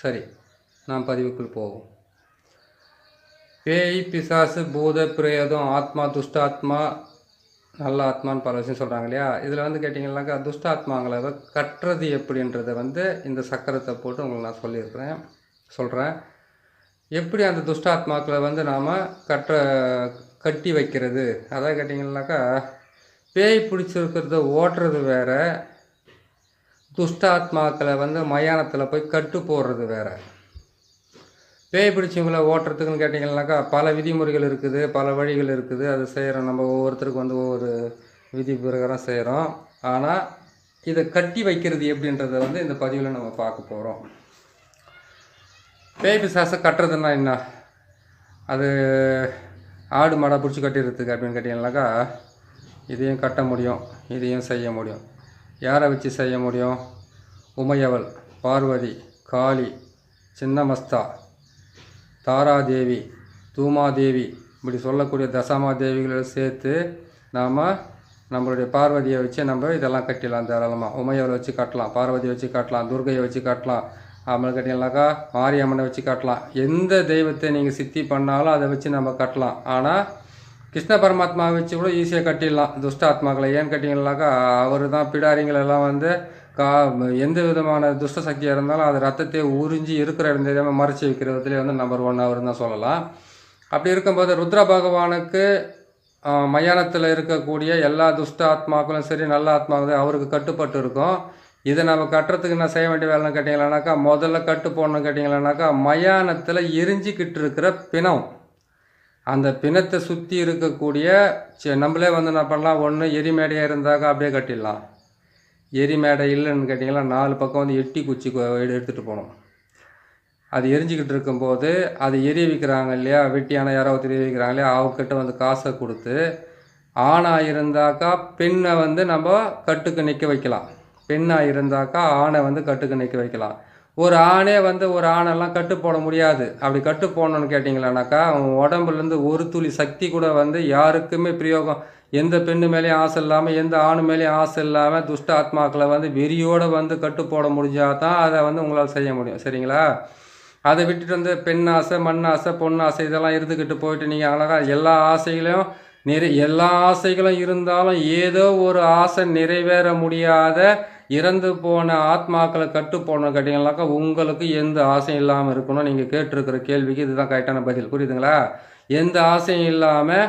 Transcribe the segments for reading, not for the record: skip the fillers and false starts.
சரி, நாம் பதிவுக்குள் போவோம். பேய், பிசாசு, பூத, பிரேதம், ஆத்மா, துஷ்டாத்மா, நல்ல ஆத்மான்னு பல விஷயம் சொல்கிறாங்க இல்லையா? இதில் வந்து கேட்டிங்கன்னாக்கா துஷ்டாத்மாங்களை கட்டுறது எப்படின்றத வந்து இந்த சக்கரத்தை போட்டு உங்களுக்கு நான் சொல்கிறேன். எப்படி அந்த துஷ்டாத்மாக்களை வந்து நாம் கட்டி வைக்கிறது? அதாவது கேட்டிங்கன்னாக்கா பேய் பிடிச்சிருக்கிறத ஓட்டுறது வேறு, துஷ்டாத்மாக்களை வந்து மயானத்தில் போய் கட்டு போடுறது வேறு. பேய் பிடிச்சவங்களை ஓட்டுறதுக்குன்னு கேட்டிங்கன்னாக்கா பல விதிமுறைகள் இருக்குது, பல வழிகள் இருக்குது. அது செய்கிறோம், நம்ம ஒவ்வொருத்தருக்கு வந்து ஒவ்வொரு விதி பிரகாரம் செய்கிறோம். ஆனால் இதை கட்டி வைக்கிறது எப்படின்றத வந்து இந்த பதிவில் நம்ம பார்க்க போகிறோம். பேய் பிசாசை கட்டுறதுன்னா என்ன? அது ஆடு மாடை பிடிச்சி கட்டிடுறதுக்கு அப்படின்னு கேட்டிங்கன்னாக்கா இதையும் கட்ட முடியும், இதையும் செய்ய முடியும். யாரை வச்சு செய்ய முடியும்? உமையவள், பார்வதி, காளி, சின்னமஸ்தா, தாராதேவி, தூமாதேவி, இப்படி சொல்லக்கூடிய தசமாதேவிகளை சேர்த்து நாம் நம்மளுடைய பார்வதியை வச்சு நம்ம இதெல்லாம் கட்டிடலாம். தாராளமாக உமையவளை வச்சு கட்டலாம், பார்வதியை வச்சு கட்டலாம், துர்கையை வச்சு கட்டலாம், அம்மன் கட்டிங்கனாக்கா மாரியம்மனை வச்சு கட்டலாம். எந்த தெய்வத்தை நீங்கள் சித்தி பண்ணாலும் அதை வச்சு நம்ம கட்டலாம். ஆனால் கிருஷ்ண பரமாத்மாவை வச்சு கூட ஈஸியாக கட்டிடலாம் துஷ்டாத்மாக்களை. ஏன்னு கட்டிங்கனாக்கா அவர் தான் பிடாரிங்களெல்லாம் வந்து எந்த விதமான துஷ்ட சக்தியாக இருந்தாலும் அது ரத்தத்தை உறிஞ்சி இருக்கிற இடத்துல மறைச்சி வைக்கிறதுலேயே வந்து நம்பர் 1 அவர் தான் சொல்லலாம். அப்படி இருக்கும்போது ருத்ர பகவானுக்கு மயானத்தில் இருக்கக்கூடிய எல்லா துஷ்ட ஆத்மாக்களும் சரி, நல்ல ஆத்மாக்களும் அவருக்கு கட்டுப்பட்டு இருக்கும். இதை நம்ம கட்டுறதுக்கு நான் செய்ய வேண்டிய வேலைன்னு கேட்டிங்களானாக்கா முதல்ல கட்டு போடணும்னு கேட்டிங்களானாக்கா மயானத்தில் எரிஞ்சிக்கிட்டு இருக்கிற பிணம், அந்த பிணத்தை சுற்றி இருக்கக்கூடிய நம்மளே வந்து என்ன பண்ணலாம், ஒன்று எரிமேடையாக இருந்தாக்கா அப்படியே கட்டிடலாம். எரிமேடை இல்லைன்னு கேட்டிங்கன்னா 4 பக்கம் வந்து எட்டி குச்சி எடுத்துகிட்டு போகணும். அது எரிஞ்சிக்கிட்டு இருக்கும்போது அது எரிய வைக்கிறாங்க இல்லையா, வெட்டியான யாராவது எரிய வைக்கிறாங்க இல்லையா, அவங்கக்கிட்ட வந்து காசை கொடுத்து ஆணாக இருந்தாக்கா பெண்ணை வந்து நம்ம கட்டுக்கு நிற்க வைக்கலாம், பெண்ணாக இருந்தாக்கா ஆணை வந்து கட்டுக்கு நிற்க வைக்கலாம். ஒரு ஆணே வந்து ஒரு ஆணெல்லாம் கட்டு போட முடியாது. அப்படி கட்டு போடணுன்னு கேட்டிங்களானாக்கா அவன் உடம்புலேருந்து ஒரு துளி சக்தி கூட வந்து யாருக்குமே பிரயோகம், எந்த பெண்ணு மேலேயும் ஆசை இல்லாமல், எந்த ஆணு மேலேயும் ஆசை இல்லாமல் துஷ்ட ஆத்மாக்களை வந்து வெறியோடு வந்து கட்டு போட முடிஞ்சால் தான் அதை வந்து உங்களால் செய்ய முடியும். சரிங்களா? அதை விட்டுட்டு வந்து பெண் ஆசை, மண் ஆசை, பொண்ணு ஆசை இதெல்லாம் இருந்துக்கிட்டு போயிட்டு நீங்கள் அழகாக எல்லா ஆசைகளும் இருந்தாலும் ஏதோ ஒரு ஆசை நிறைவேற முடியாத இறந்து போன ஆத்மாக்களை கட்டு போன கேட்டிங்கனாக்கா உங்களுக்கு எந்த ஆசையும் இல்லாமல் இருக்கணும். நீங்கள் கேட்டிருக்கிற கேள்விக்கு இதுதான் கரெக்டான பதில். புரியுதுங்களா? எந்த ஆசையும் இல்லாமல்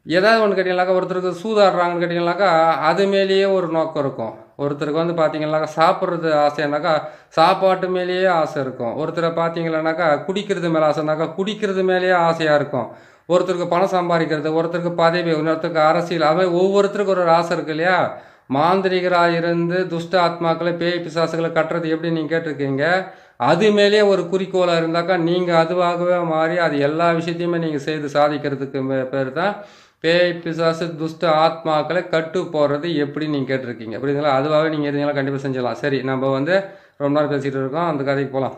ஏதாவது ஒன்று கேட்டிங்கனாக்கா ஒருத்தருக்கு சூதாடுறாங்கன்னு கேட்டிங்கனாக்கா அது மேலேயே ஒரு நோக்கம் இருக்கும். ஒருத்தருக்கு வந்து பார்த்தீங்கன்னாக்கா சாப்பிட்றது ஆசைனாக்கா சாப்பாட்டு மேலேயே ஆசை இருக்கும். ஒருத்தரை பார்த்தீங்கன்னாக்கா குடிக்கிறது மேலே ஆசைனாக்கா குடிக்கிறது மேலேயே ஆசையாக இருக்கும். ஒருத்தருக்கு பணம் சம்பாதிக்கிறது, ஒருத்தருக்கு பதவி, இன்னொருத்தருக்கு அரசியல், அது மாதிரி ஒவ்வொருத்தருக்கு ஒரு ஆசை இருக்கு இல்லையா? மாந்திரிகராக இருந்து துஷ்ட ஆத்மாக்களை பேய் பிசாசுகளை கட்டுறது எப்படி நீங்கள் கேட்டிருக்கீங்க. அது மேலேயே ஒரு குறிக்கோளாக இருந்தாக்கா நீங்கள் அதுவாகவே மாறி அது எல்லா விஷயத்தையுமே நீங்கள் செய்து சாதிக்கிறதுக்கு பேர் தான் பேய் பிசாசு துஷ்ட ஆத்மாக்களை கட்டு போடுறது எப்படி நீங்கள் கேட்டிருக்கீங்க. புரியுதுங்களா? அதுவாகவே நீங்கள் இருந்தீங்களா கண்டிப்பாக செஞ்சிடலாம். சரி, நம்ம வந்து ரொம்ப நேரம் பேசிகிட்டு இருக்கோம், அந்த கதைக்கு போகலாம்.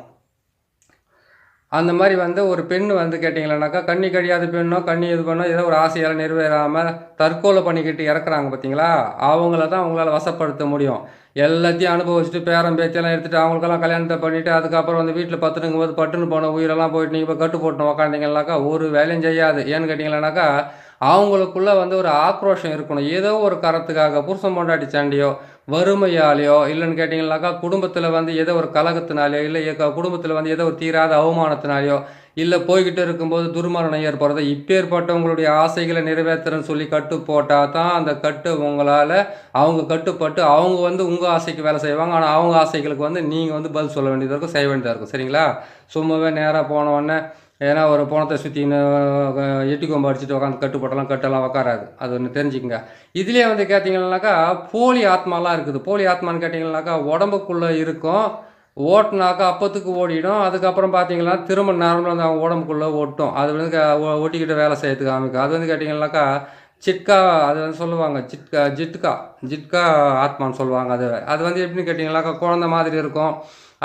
அந்த மாதிரி வந்து ஒரு பெண் வந்து கேட்டிங்களானாக்கா கண்ணி கழியாத பெண்ணோ கண்ணி இது பண்ணோ ஏதோ ஒரு ஆசையால் நிறைவேறாமல் தற்கொலை பண்ணிக்கிட்டு இறக்குறாங்க பார்த்தீங்களா, அவங்கள தான் அவங்களால வசப்படுத்த முடியும். எல்லாத்தையும் அனுபவிச்சுட்டு பேரம் பேச்செல்லாம் எடுத்துகிட்டு அவங்களுக்கெல்லாம் கல்யாணத்தை பண்ணிவிட்டு அதுக்கப்புறம் வந்து வீட்டில் பத்துனுங்கும் போது பட்டுன்னு போன உயிரெல்லாம் போயிட்டு நீங்கள் இப்போ கட்டு போட்டு உக்காண்டிங்கனாக்கா ஒரு வேலையும் செய்யாது. ஏன்னு கேட்டிங்களானாக்கா அவங்களுக்குள்ளே வந்து ஒரு ஆக்ரோஷம் இருக்கணும். ஏதோ ஒரு காரணத்துக்காக புருஷன் பொண்டாட்டி சண்டையோ, வறுமையாலேயோ, இல்லைன்னு கேட்டிங்கனாக்கா குடும்பத்தில் வந்து ஏதோ ஒரு கலகத்தினாலேயோ, இல்லை குடும்பத்தில் வந்து ஏதோ ஒரு தீராத அவமானத்தினாலேயோ, இல்லை போய்கிட்டு இருக்கும்போது துர்மரணம் ஏற்படுறது, இப்பேற்பட்டவங்களுடைய ஆசைகளை நிறைவேற்றுறன்னு சொல்லி கட்டு போட்டால் தான் அந்த கட்டு உங்களால் அவங்க கட்டுப்பட்டு அவங்க வந்து உங்கள் ஆசைக்கு வேலை செய்வாங்க. ஆனால் அவங்க ஆசைகளுக்கு வந்து நீங்கள் வந்து பதில் சொல்ல வேண்டியதாக இருக்கும், செய்ய வேண்டியதாக இருக்கும். சரிங்களா? சும்மாவே நேராக போனவுடனே ஏன்னா ஒரு பணத்தை சுற்றின்னு எட்டி கொம்பு அடிச்சுட்டு உட்காந்து கட்டெல்லாம் உக்காராது. அது ஒன்று தெரிஞ்சுக்கங்க. இதுலேயே வந்து கேட்டிங்கன்னாக்கா போலி ஆத்மாலாம் இருக்குது. போலி ஆத்மான்னு கேட்டிங்கன்னாக்கா உடம்புக்குள்ளே இருக்கும், ஓட்டினாக்கா அப்பத்துக்கு ஓடிடும், அதுக்கப்புறம் பார்த்தீங்கன்னா திரும்ப நார்மலாக வந்து அவங்க உடம்புக்குள்ளே ஓட்டும். அது வந்து ஒட்டிக்கிட்டு வேலை செய்யறதுக்கு அமைக்கும். அது வந்து கேட்டிங்கன்னாக்கா சிட்கா, அது வந்து சொல்லுவாங்க ஜிட்கா ஆத்மான்னு சொல்லுவாங்க. அது வந்து எப்படின்னு கேட்டிங்கன்னாக்கா குழந்த மாதிரி இருக்கும்,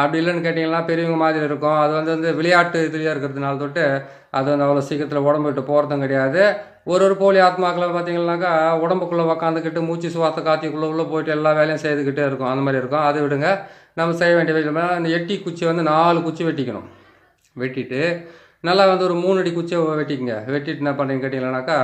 அப்படி இல்லைன்னு கேட்டிங்கன்னா பெரியவங்க மாதிரி இருக்கும். அது வந்து விளையாட்டு இதுலேயே இருக்கிறதுனால தொட்டு அது வந்து அவ்வளோ சீக்கிரத்தில் உடம்பு விட்டு போகிறதும் கிடையாது. ஒரு போலி ஆத்மாக்களை பார்த்தீங்கன்னாக்கா உடம்புக்குள்ளே உக்காந்துக்கிட்டு மூச்சு சுவாச காத்திக்குள்ளே உள்ளே போயிட்டு எல்லா வேலையும் செய்துக்கிட்டே இருக்கும். அந்த மாதிரி இருக்கும். அது விடுங்க. நம்ம செய்ய வேண்டிய விஷயம் அந்த எட்டி குச்சி வந்து 4 குச்சி வெட்டிக்கணும். வெட்டிட்டு நல்லா வந்து ஒரு 3 அடி குச்சியை வெட்டிக்குங்க. வெட்டிட்டு என்ன பண்ணுறீங்கன்னு கேட்டிங்கன்னாக்கா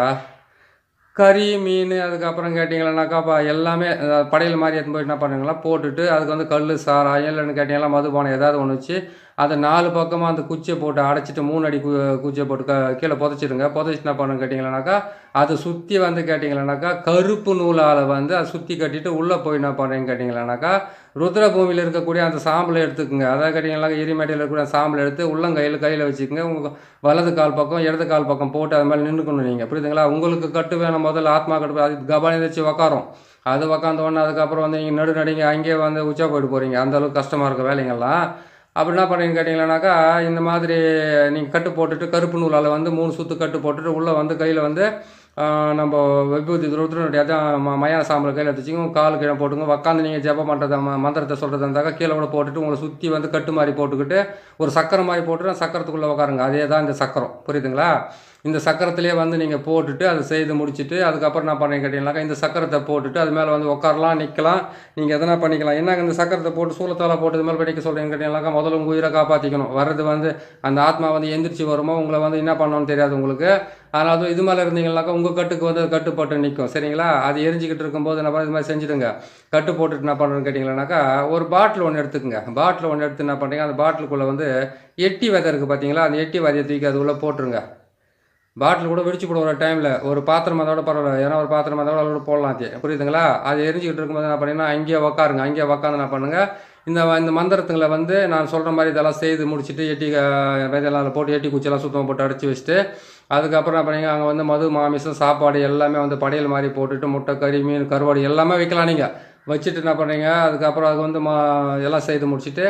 கறி மீன் அதுக்கப்புறம் கேட்டிங்கன்னாக்கா எல்லாமே படையல் மாதிரி எடுத்துன்னு போய் என்ன பண்ணுங்களா போட்டுட்டு அதுக்கு வந்து கல் சாராயம் இல்லைன்னு கேட்டிங்கன்னா மதுபானம் ஏதாவது ஒன்று வச்சு அதை 4 பக்கமாக அந்த குச்சியை போட்டு அடைச்சிட்டு 3 அடி குச்சியை போட்டு கீழே புதைச்சிடுங்க. புதைச்சிட்டு என்ன பண்ணுன்னு கேட்டிங்கன்னாக்கா அதை சுற்றி வந்து கேட்டிங்கன்னாக்கா கருப்பு நூலால் வந்து அதை சுற்றி கட்டிட்டு உள்ளே போய் என்ன பண்ணுறீங்கன்னு கேட்டிங்கன்னாக்கா ருத்ர பூமியில் இருக்கக்கூடிய அந்த சாம்பலை எடுத்துக்குங்க. அதாவது கேட்டிங்கன்னா எரிமேட்டையில் இருக்கக்கூடிய சாம்பலை எடுத்து கையில் வச்சுக்கோங்க. உங்கள் வலது கால் பக்கம் இடது கால் பக்கம் போட்டு அது மாதிரி நின்றுக்கணும். நீங்கள் புரியுதுங்களா? உங்களுக்கு கட்டு வேணும். முதல்ல ஆத்மா கட்டு அது கபானி வச்சு உக்காரும். அது உக்காந்த உடனே அதுக்கப்புறம் வந்து நீங்கள் நடுங்க அங்கேயே வந்து உச்சா போயிட்டு போகிறீங்க. அந்தளவுக்கு கஷ்டமாக இருக்க வேலைங்கள்லாம். அப்படி என்ன பண்ணுறீங்கன்னு கேட்டிங்கன்னாக்கா இந்த மாதிரி நீங்கள் கட்டு போட்டுட்டு கருப்பு நூலால் வந்து 3 சுற்று கட்டு போட்டுட்டு உள்ளே வந்து கையில் வந்து நம்ம விபூதி ருத்ரனுடைய அதான் மயான சாம்பல் கையில் எடுத்துச்சிங்க. கால் கீழே போட்டுங்க. உக்காந்து நீங்கள் ஜெபம் பண்ணுறத மந்திரத்தை சொல்கிறது இருந்தாக்கா கீழே கூட போட்டுட்டு உங்களை சுற்றி வந்து கட்டு மாதிரி போட்டுக்கிட்டு ஒரு சக்கரம் மாதிரி போட்டுட்டு சக்கரத்துக்குள்ளே உக்காருங்க. அதே தான் இந்த சக்கரம். புரியுதுங்களா? இந்த சக்கரத்திலே வந்து நீங்கள் போட்டுட்டு அதை செய்து முடிச்சுட்டு அதுக்கப்புறம் என்ன பண்ணுறீங்க கேட்டிங்கனாக்கா இந்த சக்கரத்தை போட்டுட்டு அது மேலே வந்து உட்காரலாம் நிற்கலாம். நீங்கள் எதனா பண்ணிக்கலாம். என்னங்க இந்த சக்கரத்தை போட்டு சூளத்தால் போட்டு இது மேலே பண்ணிக்க சொல்கிறீங்க கேட்டிங்கனாக்கா முதல்ல உங்கள் உயிரை காப்பாற்றிக்கணும். வர்றது வந்து அந்த ஆத்மா வந்து எந்திரிச்சு வருமோ உங்களை வந்து என்ன பண்ணணும்னு தெரியாது உங்களுக்கு. அதனால் அதுவும் இது மேலே இருந்தீங்கன்னாக்கா உங்கள் கட்டுக்கு வந்து கட்டுப்பட்டு நிற்கும். சரிங்களா? அது எரிஞ்சிக்கிட்டு இருக்கும்போது என்ன இது மாதிரி செஞ்சுடுங்க. கட்டு போட்டுட்டு என்ன பண்ணுறேன்னு கேட்டிங்கன்னாக்கா ஒரு பாட்டில் ஒன்று எடுத்துக்குங்க. பாட்டில் ஒன்று எடுத்து என்ன பண்ணுறீங்க அந்த பாட்டிலுக்குள்ளே வந்து எட்டி விதை இருக்குது பார்த்தீங்களா? அந்த எட்டி விதையை தூக்கி அது உள்ளே போட்டுருங்க. பாட்டில் கூட வெடிச்சு போட ஒரு டைமில் ஒரு பாத்திரம் அதோட பரவாயில்ல. ஏன்னா ஒரு பாத்திரம் அதோட அதோட போடலாம். புரியுதுங்களா? அது எரிஞ்சிக்கிட்டு இருக்கும்போது என்ன பண்ணிங்கன்னா அங்கேயே உக்காருங்க. அங்கேயே உக்காந்து என்ன பண்ணுங்கள் இந்த மந்திரத்துங்களை வந்து நான் சொல்கிற மாதிரி இதெல்லாம் செய்து முடிச்சுட்டு எட்டி விதையெல்லாம் போட்டு எட்டி குச்சியெல்லாம் சுத்தமாக போட்டு அடைச்சி வச்சுட்டு அதுக்கப்புறம் என்ன பண்ணீங்க அங்கே வந்து மது மாமிசம் சாப்பாடு எல்லாமே வந்து படையல் மாதிரி போட்டுட்டு முட்டை கறி மீன் கருவாடு எல்லாமே வைக்கலாம். நீங்கள் வச்சுட்டு என்ன பண்ணுறீங்க அதுக்கப்புறம் அது வந்து எல்லாம் செய்து முடிச்சுட்டு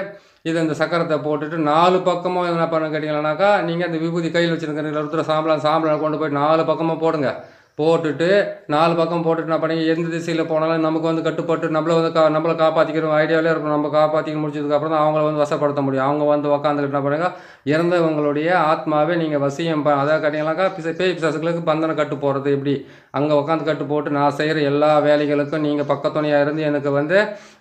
இந்த சக்கரத்தை போட்டுட்டு 4 பக்கமும் என்ன பண்ண கேட்டிங்கன்னாக்கா நீங்கள் அந்த விபூதி கையில் வச்சுருக்கிற ருத்ர சாம்பலை கொண்டு போய் 4 பக்கமாக போடுங்க. போட்டுட்டு 4 பக்கம் போட்டுட்டு என்ன பண்ணி எந்த திசையில் போனாலும் நமக்கு வந்து கட்டுப்பட்டு நம்மளை காப்பாற்றிக்கிற ஐடியாவிலே இருக்கும். நம்ம காப்பாற்றிக்க முடிச்சதுக்கப்புறம் தான் அவங்கள வந்து வசப்படுத்த முடியும். அவங்க வந்து உக்காந்துக்கிட்டு என்ன பண்ணுங்க இறந்தவங்களுடைய ஆத்மாவே நீங்கள் வசியம் அதாவது கேட்டிங்கன்னாக்கா பேய் பிசாசுகளுக்கு பந்தன கட்டு போடுறது எப்படி அங்கே உட்காந்து கட்டு போட்டு நான் செய்கிற எல்லா வேலைகளுக்கும் நீங்கள் பக்கத்துணையாக இருந்து எனக்கு வந்து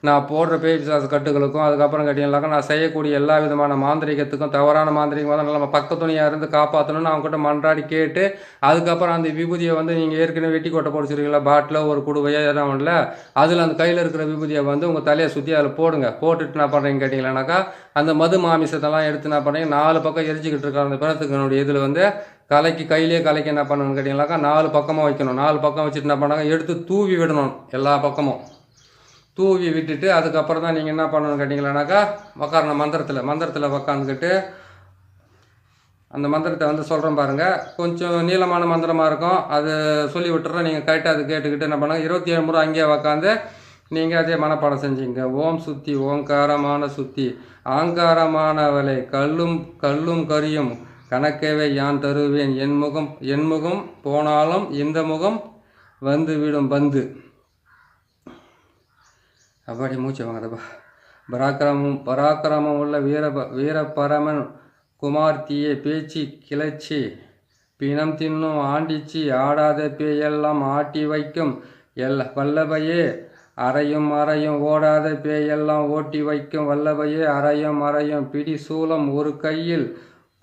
நான் போடுற பேய் பிசாசு கட்டுகளுக்கும் அதுக்கப்புறம் கேட்டிங்கன்னாக்கா நான் செய்யக்கூடிய எல்லா விதமான மாந்திரிகத்துக்கும் தவறான மாந்திரிகம் வந்து நம்ம பக்கத்துணையாக இருந்து காப்பாற்றணும்னு அவங்ககிட்ட மன்றாடி கேட்டு அதுக்கப்புறம் அந்த விபூதியை வந்து நீங்கள் ஏற்கனவே வெட்டி கொட்டை போட்டுச்சிருக்கீங்களா பாட்டில் ஒரு குடுவையோ எதாவது ஒன்றில் அதில் அந்த கையில் இருக்கிற விபூதியை வந்து உங்கள் தலையை சுற்றி அதில் போடுங்க. போட்டுட்டு என்ன பண்ணுறீங்கன்னு கேட்டிங்கன்னாக்கா அந்த மது மாமிசத்தெல்லாம் எடுத்து என்ன பண்ணுறீங்க 4 பக்கம் எரிஞ்சிக்கிட்டு இருக்கிற அந்த பிணத்துக்கு இதில் வந்து கையிலே கலைக்கு என்ன பண்ணணும்னு கேட்டிங்கனாக்கா 4 பக்கமாக வைக்கணும். 4 பக்கம் வச்சுட்டு என்ன பண்ணாங்க எடுத்து தூவி விடணும். எல்லா பக்கமும் தூவி விட்டுட்டு அதுக்கப்புறம் தான் நீங்கள் என்ன பண்ணணும்னு கேட்டிங்கன்னாக்கா உக்காரணும். மந்திரத்தில் உக்காந்துக்கிட்டு அந்த மந்திரத்தை வந்து சொல்கிறேன் பாருங்கள். கொஞ்சம் நீளமான மந்திரமாக இருக்கும். அது சொல்லி விட்டுறேன். நீங்கள் கரெக்டாக அது கேட்டுக்கிட்டு என்ன பண்ணாங்க 27 முறை அங்கேயே உக்காந்து நீங்கள் அதே மனப்பாடம் செஞ்சீங்க. ஓம் சுத்தி ஓங்காரமான சுத்தி ஆங்காரமானவளை கல்லும் கரியும் கணக்கேவே யான் தருவேன் என் முகம் போனாலும் இந்த முகம் வந்து விடும் பந்து. அப்படி மூச்சு வாங்கதப்பா. பராக்கிரமம் உள்ள வீரபரமன் குமார்த்தியே பேச்சு கிளச்சி பிணம் தின்னும் ஆண்டிச்சி ஆடாத பேயெல்லாம் ஆட்டி வைக்கும் வல்லபையே அறையும் ஓடாத பேயெல்லாம் ஓட்டி வைக்கும் வல்லபையே அறையும் பிடி சூலம் ஒரு கையில்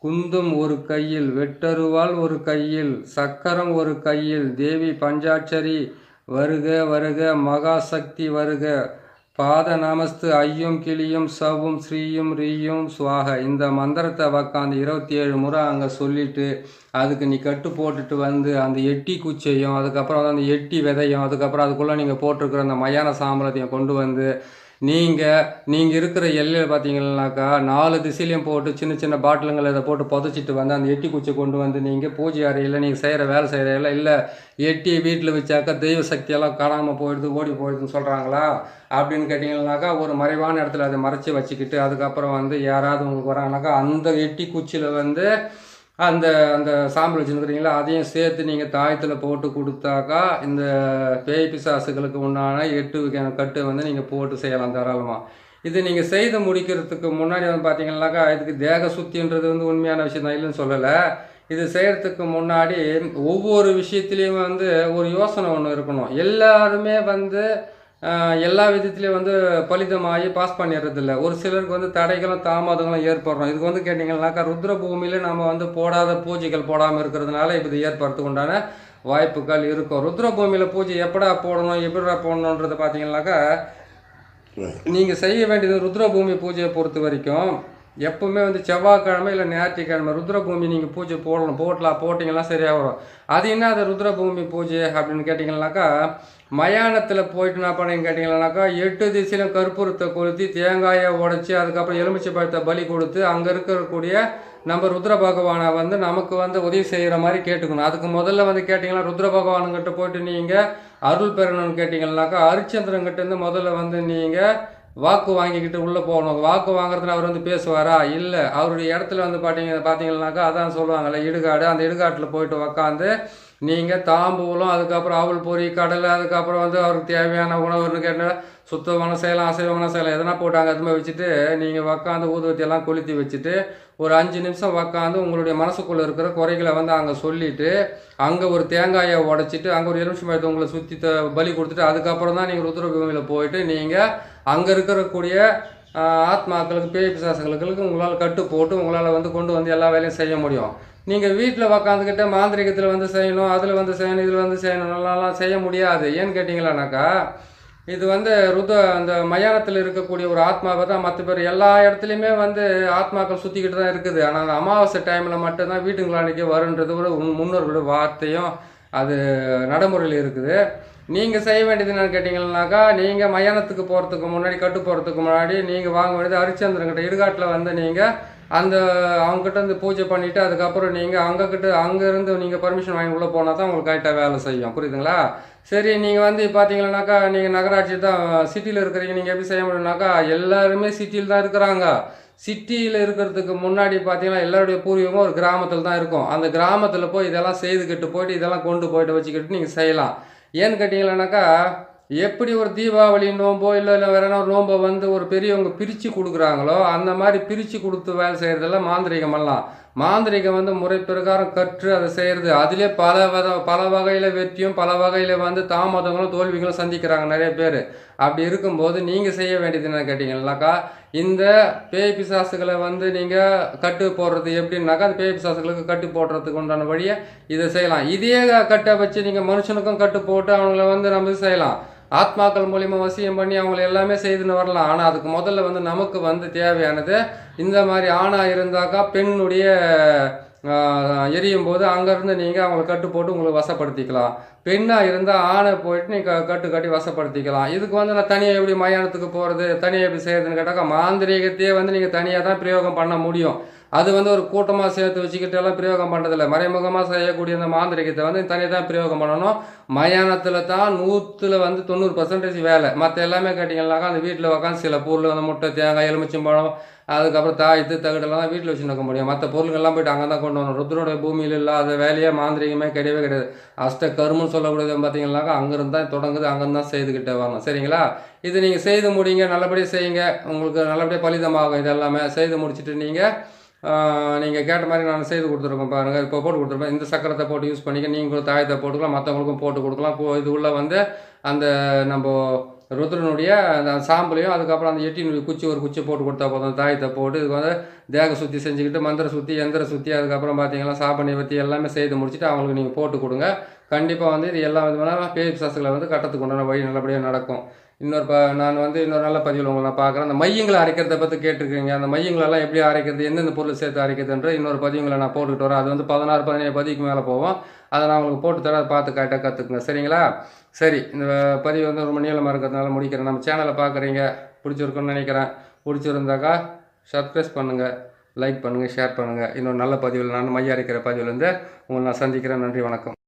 குந்தும் ஒரு கையில் வெட்டருவாள் ஒரு கையில் சக்கரம் ஒரு கையில் தேவி பஞ்சாட்சரி வருக மகாசக்தி வருக பாத நமஸ்து ஐயும் கிளியும் சவும் ஸ்ரீயும் ரீயும் சுவாக. இந்த மந்திரத்தை உக்காந்து 27 முறை அங்கே சொல்லிவிட்டு அதுக்கு நீ கட்டு போட்டுட்டு வந்து அந்த எட்டி குச்சையும் அதுக்கப்புறம் அந்த எட்டி விதையும் அதுக்கப்புறம் அதுக்குள்ளே நீங்கள் போட்டிருக்கிற அந்த மயான சாம்பலத்தையும் கொண்டு வந்து நீங்கள் இருக்கிற எல்லையில் பார்த்தீங்கன்னாக்கா 4 திசையிலையும் போட்டு சின்ன பாட்டிலுங்களை இதை போட்டு புதைச்சிட்டு வந்து அந்த எட்டி குச்சி கொண்டு வந்து நீங்கள் பூஜை அறையில் நீங்கள் செய்கிற வேலை செய்கிற இல்லை எட்டி வீட்டில் வச்சாக்கா தெய்வ சக்தியெல்லாம் காணாமல் போயிடுது ஓடி போயிடுதுன்னு சொல்கிறாங்களா அப்படின்னு கேட்டிங்கன்னாக்கா ஒரு மறைவான இடத்துல அதை மறைச்சி வச்சுக்கிட்டு அதுக்கப்புறம் வந்து யாராவது உங்களுக்கு வராங்கனாக்கா அந்த எட்டி குச்சியில் வந்து அந்த அந்த சாம்பல் வச்சுருக்கிறீங்களா அதையும் சேர்த்து நீங்கள் தாயத்தில் போட்டு கொடுத்தாக்கா இந்த பேய் பிசாசுகளுக்கு உண்டான 8 வகையான கட்டு வந்து நீங்கள் போட்டு செய்யலாம் தாராளமாக. இது நீங்கள் செய்து முடிக்கிறதுக்கு முன்னாடி வந்து பார்த்தீங்கன்னாக்கா இதுக்கு தேக சுத்தின்றது வந்து உண்மையான விஷயம் தான், இல்லைன்னு சொல்லலை. இது செய்கிறதுக்கு முன்னாடி ஒவ்வொரு விஷயத்துலேயும் வந்து ஒரு யோசனை ஒன்று இருக்கணும். எல்லாருமே வந்து எல்லா விதத்துலேயும் வந்து பலிதமாகி பாஸ் பண்ணிடுறதில்ல. ஒரு சிலருக்கு வந்து தடைகளும் தாமதங்களும் ஏற்படுறோம். இதுக்கு வந்து கேட்டிங்கன்னாக்கா ருத்ர பூமியில் நம்ம வந்து போடாத பூஜைகள் போடாமல் இருக்கிறதுனால இது ஏற்படுறதுக்கு உண்டான வாய்ப்புகள் இருக்கும். ருத்ர பூமியில் பூஜை எப்படா போடணும், எப்படா போடணுன்றது பார்த்தீங்கன்னாக்கா நீங்கள் செய்ய வேண்டியது ருத்ரபூமி பூஜையை பொறுத்த வரைக்கும் எப்பவுமே வந்து செவ்வாய்க்கிழமை இல்லை ஞாயிற்றுக்கிழமை ருத்ரபூமி நீங்கள் பூஜை போட்டிங்கன்னா சரியாக வரும். அது என்ன அது ருத்ரபூமி பூஜை அப்படின்னு கேட்டிங்கன்னாக்கா, மயானத்தில் போயிட்டு என்ன பண்ணீங்கன்னு கேட்டிங்கன்னாக்கா 8 திசையிலும் கற்பூரத்தை கொளுத்தி தேங்காயை உடைச்சி அதுக்கப்புறம் எலுமிச்சை பழத்தை பலி கொடுத்து அங்கே இருக்கக்கூடிய நம்ம ருத்ர பகவானை வந்து நமக்கு வந்து உதவி செய்கிற மாதிரி கேட்டுக்கணும். அதுக்கு முதல்ல வந்து கேட்டிங்கன்னா ருத்ர பகவானுங்கிட்ட போய்ட்டு நீங்கள் அருள் பெறணும்னு கேட்டிங்கன்னாக்கா ஹரிச்சந்திரன்கிட்டேருந்து முதல்ல வந்து நீங்கள் வாக்கு வாங்கிக்கிட்டு உள்ளே போகணும். வாக்கு வாங்குறதுன்னு அவர் வந்து பேசுவாரா? இல்லை. அவருடைய இடத்துல வந்து பார்த்தீங்கன்னாக்கா அதான் சொல்லுவாங்கள்ல இடுகாடு, அந்த இடுகாட்டில் போயிட்டு உக்காந்து நீங்கள் தாம்பூலம், அதுக்கப்புறம் அவல் பொரி, கடலை, அதுக்கப்புறம் வந்து அவருக்கு தேவையான உணவுன்னு கேட்டால் சுத்தமான செய்யலாம், அசைவமான செய்யலாம், எதனா போட்டாங்க அதுமாதிரி வச்சுட்டு நீங்கள் உக்காந்து ஊதுவத்தியெல்லாம் கொளுத்தி வச்சுட்டு ஒரு 5 நிமிஷம் உக்காந்து உங்களுடைய மனசுக்குள்ளே இருக்கிற குறைகளை வந்து அங்கே சொல்லிவிட்டு அங்கே ஒரு தேங்காயை உடைச்சிட்டு அங்கே ஒரு எலுமிச்சை பழத்தை உங்களை சுற்றி பலி கொடுத்துட்டு அதுக்கப்புறம் தான் நீங்கள் ருத்ரபூமியில் போயிட்டு நீங்கள் அங்கே இருக்கக்கூடிய ஆத்மாக்களுக்கு பேய் பிசாசுகளுக்கு உங்களால் கட்டு போட்டு உங்களால் வந்து கொண்டு வந்து எல்லா வேலையும் செய்ய முடியும். நீங்கள் வீட்டில் உக்காந்துக்கிட்ட மாந்திரிகத்தில் வந்து செய்யணும், அதில் வந்து செய்யணும், இதில் வந்து செய்யணும், நல்லாலாம் செய்ய முடியாது. ஏன்னு கேட்டிங்களானாக்கா இது வந்து அந்த மயானத்தில் இருக்கக்கூடிய ஒரு ஆத்மாவை தான் மற்ற பேர் எல்லா இடத்துலையுமே வந்து ஆத்மாக்கள் சுற்றிக்கிட்டு தான் இருக்குது. ஆனால் அந்த அமாவாசை டைமில் மட்டும்தான் வீட்டுங்களானிக்கே வருன்றது ஒரு முன்னோர்களுடைய வார்த்தையும் அது நடைமுறையில் இருக்குது. நீங்கள் செய்ய வேண்டியது என்னென்னு கேட்டிங்கன்னாக்கா, நீங்கள் மயானத்துக்கு போகிறதுக்கு முன்னாடி கட்டு போகிறதுக்கு முன்னாடி நீங்கள் வாங்க வேண்டியது ஹரிச்சந்திரன்கிட்ட இடுகாட்டில் வந்து நீங்கள் அந்த அவங்ககிட்ட வந்து பூஜை பண்ணிவிட்டு அதுக்கப்புறம் நீங்கள் அங்கேருந்து நீங்கள் பர்மிஷன் வாங்கி உள்ளே போனால் தான் உங்களுக்கு கரெக்டாக வேலை செய்யும். புரியுதுங்களா? சரி, நீங்கள் வந்து பார்த்தீங்கன்னாக்கா நீங்கள் நகராட்சி தான் சிட்டியில் இருக்கிறீங்க, நீங்கள் எப்படி செய்ய முடியும்னாக்கா எல்லாருமே சிட்டியில் தான் இருக்கிறாங்க. சிட்டியில் இருக்கிறதுக்கு முன்னாடி பார்த்தீங்கன்னா எல்லாருடைய பூர்வீகமும் ஒரு கிராமத்தில் தான் இருக்கும். அந்த கிராமத்தில் போய் இதெல்லாம் செய்துக்கிட்டு போயிட்டு இதெல்லாம் கொண்டு போயிட்டு வச்சுக்கிட்டு நீங்கள் செய்யலாம். ஏன்னு கேட்டிங்கன்னாக்கா எப்படி ஒரு தீபாவளி நோம்போ இல்லை வேற என்ன ஒரு நோம்போ வந்து ஒரு பெரியவங்க பிரித்து கொடுக்குறாங்களோ அந்த மாதிரி பிரித்து கொடுத்து வேலை செய்கிறதெல்லாம் மாந்திரிகமெல்லாம். மாந்திரிகம் வந்து முறை பிரகாரம் கற்று அதை செய்கிறது. அதிலே பல வகையில் வெற்றியும் பல வகையில் வந்து தாமதங்களும் தோல்விகளும் சந்திக்கிறாங்க நிறைய பேர். அப்படி இருக்கும்போது நீங்கள் செய்ய வேண்டியது என்ன கேட்டிங்கன்னாக்கா, இந்த பேய் பிசாசுகளை வந்து நீங்கள் கட்டு போடுறது எப்படின்னாக்கா அந்த பேய் பிசாசுகளுக்கு கட்டு போடுறதுக்கு உண்டான வழியை இதை செய்யலாம். இதே கட்டை வச்சு நீங்கள் மனுஷனுக்கும் கட்டு போட்டு அவங்கள வந்து நம்ம செய்யலாம். ஆத்மாக்கள் மூலிமா வசியம் பண்ணி அவங்கள எல்லாமே செய்துன்னு வரலாம். ஆனால் அதுக்கு முதல்ல வந்து நமக்கு வந்து தேவையானது இந்த மாதிரி ஆணாக இருந்தாக்கா பெண்ணுடைய எரியும் போது அங்கேருந்து நீங்கள் அவங்களை கட்டு போட்டு உங்களுக்கு வசப்படுத்திக்கலாம். பெண்ணாக இருந்தால் ஆணை போயிட்டு நீங்கள் கட்டி வசப்படுத்திக்கலாம். இதுக்கு வந்து நான் தனியாக எப்படி மயானத்துக்கு போகிறது, தனியாக எப்படி செய்கிறதுன்னு கேட்டாக்கா மாந்திரிகத்தையே வந்து நீங்கள் தனியாக தான் பிரயோகம் பண்ண முடியும். அது வந்து ஒரு கூட்டமாக சேர்த்து வச்சுக்கிட்டு எல்லாம் பிரயோகம் பண்ணுறதில்ல. மறைமுகமாக செய்யக்கூடிய அந்த மாந்திரிகத்தை வந்து தனியாக தான் பிரயோகம் பண்ணணும். மயானத்தில் தான் 100ல் வந்து 90% வேலை. மற்ற எல்லாமே கேட்டிங்கன்னாக்கா அந்த வீட்டில் உட்காந்து சில பொருள் அந்த முட்டை, தேங்காய், எலுமிச்சம்பழம், அதுக்கப்புறம் தாயத்து தகடெல்லாம் தான் வீட்டில் வச்சு நிற்க முடியும். மற்ற பொருள்கள்லாம் போய்ட்டு அங்கே தான் கொண்டு வரணும். ருத்ரோடைய பூமியில் இல்லாத வேலையே மாந்திரிகமே கிடையவே கிடையாது. அஷ்ட கருமுன்னு சொல்லக்கூடியது பார்த்தீங்கன்னாக்கா அங்கேருந்து தான் தொடங்குது, அங்கேருந்து தான் செய்துக்கிட்டே வரணும். சரிங்களா? இது நீங்கள் செய்து முடிங்க, நல்லபடியாக செய்யுங்க, உங்களுக்கு நல்லபடியாக பலிதமாகும். இது எல்லாமே செய்து முடிச்சுட்டு நீங்கள் கேட்ட மாதிரி நான் செய்து கொடுத்துருக்கோம் பாருங்கள். இப்போ போட்டு கொடுத்துருப்பேன். இந்த சக்கரத்தை போட்டு யூஸ் பண்ணிக்க, நீங்களும் தாயத்தை போட்டுக்கலாம், மற்றவங்களுக்கும் போட்டு கொடுக்கலாம். இது உள்ள வந்து அந்த நம்ம ருத்ரனுடைய அந்த சாம்பலையும் அதுக்கப்புறம் அந்த எட்டினுடைய ஒரு குச்சி போட்டு கொடுத்தா போதும். தாயத்தை போட்டு இதுக்கு வந்து தேக சுற்றி செஞ்சுக்கிட்டு மந்திர சுற்றி எந்திர சுற்றி அதுக்கப்புறம் பார்த்தீங்கன்னா சாபனை வத்தி எல்லாமே செய்து முடிச்சுட்டு அவங்களுக்கு நீங்கள் போட்டு கொடுங்க. கண்டிப்பாக வந்து இது எல்லா விதமான பேய் பிசாசுகளை வந்து கட்டத்துக்கு உண்டான வழி நல்லபடியாக நடக்கும். நான் வந்து இன்னொரு நல்ல பதிவில் உங்களை நான் பார்க்குறேன். அந்த மையங்களை அரைக்கிறத பற்றி கேட்டிருக்கீங்க. அந்த மையங்களெல்லாம் எப்படி அரைக்கிறது, எந்தெந்த பொருள் சேர்த்து அரைக்கிறதுன்ற இன்னொரு பதிவுங்களை நான் போட்டுக்கிட்டு வரேன். அது வந்து 16-17 பதிவுக்கு மேலே போவோம். அதை நான் உங்களுக்கு போட்டு தர பார்த்து கரெக்டாக கற்றுக்குங்க. சரிங்களா? சரி, இந்த பதிவு வந்து ரொம்ப நீளமாக இருக்கிறதுனால முடிக்கிறேன். நம்ம சேனலை பார்க்குறீங்க, பிடிச்சிருக்குன்னு நினைக்கிறேன். பிடிச்சிருந்தாக்கா சப்ஸ்கிரைப் பண்ணுங்கள், லைக் பண்ணுங்கள், ஷேர் பண்ணுங்கள். இன்னொரு நல்ல பதிவில் நான் மைய அரைக்கிற பதிவில் உங்களை நான் சந்திக்கிறேன். நன்றி, வணக்கம்.